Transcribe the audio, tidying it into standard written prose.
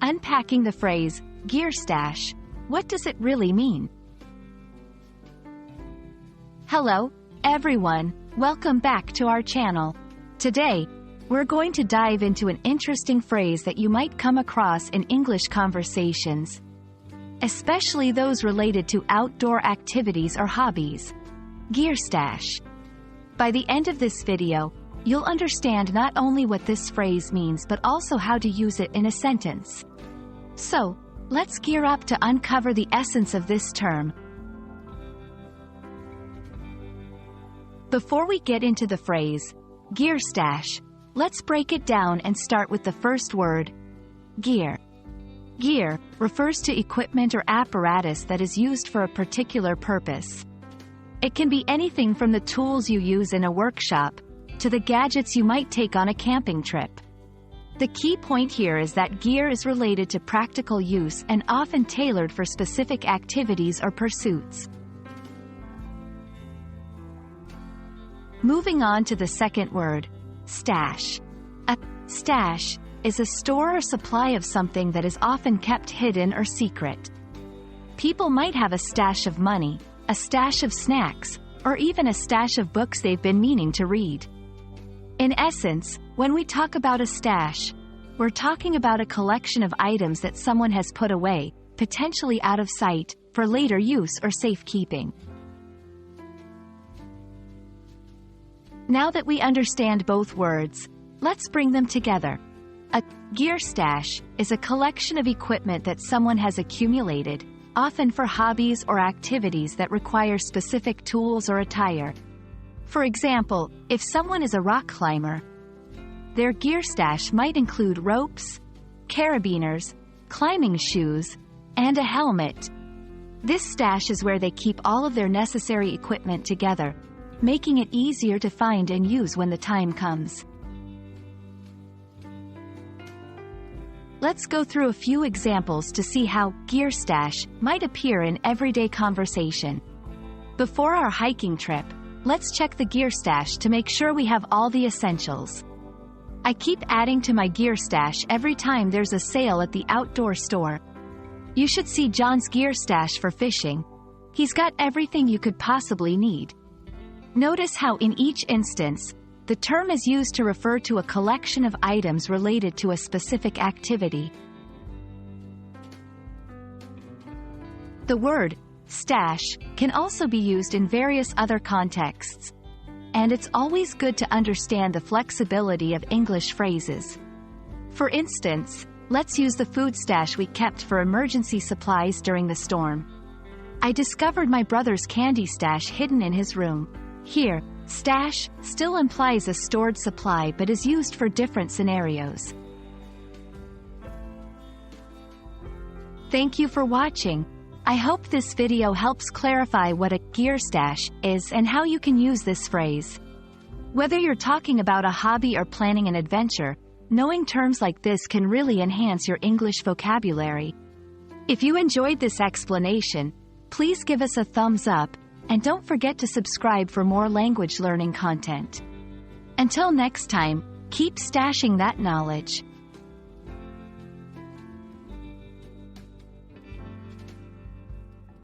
Unpacking the phrase, gear stash. What does it really mean? Hello, everyone. Welcome back to our channel. Today, we're going to dive into an interesting phrase that you might come across in English conversations, especially those related to outdoor activities or hobbies. Gear stash. By the end of this video, you'll understand not only what this phrase means but also how to use it in a sentence. So, let's gear up to uncover the essence of this term. Before we get into the phrase, gear stash, let's break it down and start with the first word, gear. Gear refers to equipment or apparatus that is used for a particular purpose. It can be anything from the tools you use in a workshop to the gadgets you might take on a camping trip. The key point here is that gear is related to practical use and often tailored for specific activities or pursuits. Moving on to the second word, stash. A stash is a store or supply of something that is often kept hidden or secret. People might have a stash of money, a stash of snacks, or even a stash of books they've been meaning to read. In essence, when we talk about a stash, we're talking about a collection of items that someone has put away, potentially out of sight, for later use or safekeeping. Now that we understand both words, let's bring them together. A gear stash is a collection of equipment that someone has accumulated, often for hobbies or activities that require specific tools or attire. For example, if someone is a rock climber, their gear stash might include ropes, carabiners, climbing shoes, and a helmet. This stash is where they keep all of their necessary equipment together, making it easier to find and use when the time comes. Let's go through a few examples to see how gear stash might appear in everyday conversation. Before our hiking trip, let's check the gear stash to make sure we have all the essentials. I keep adding to my gear stash every time there's a sale at the outdoor store. You should see John's gear stash for fishing. He's got everything you could possibly need. Notice how in each instance, the term is used to refer to a collection of items related to a specific activity. The word stash can also be used in various other contexts, and it's always good to understand the flexibility of English phrases. For instance, let's use the food stash we kept for emergency supplies during the storm. I discovered my brother's candy stash hidden in his room. Here, stash still implies a stored supply but is used for different scenarios. Thank you for watching. I hope this video helps clarify what a gear stash is and how you can use this phrase. Whether you're talking about a hobby or planning an adventure, knowing terms like this can really enhance your English vocabulary. If you enjoyed this explanation, please give us a thumbs up, and don't forget to subscribe for more language learning content. Until next time, keep stashing that knowledge.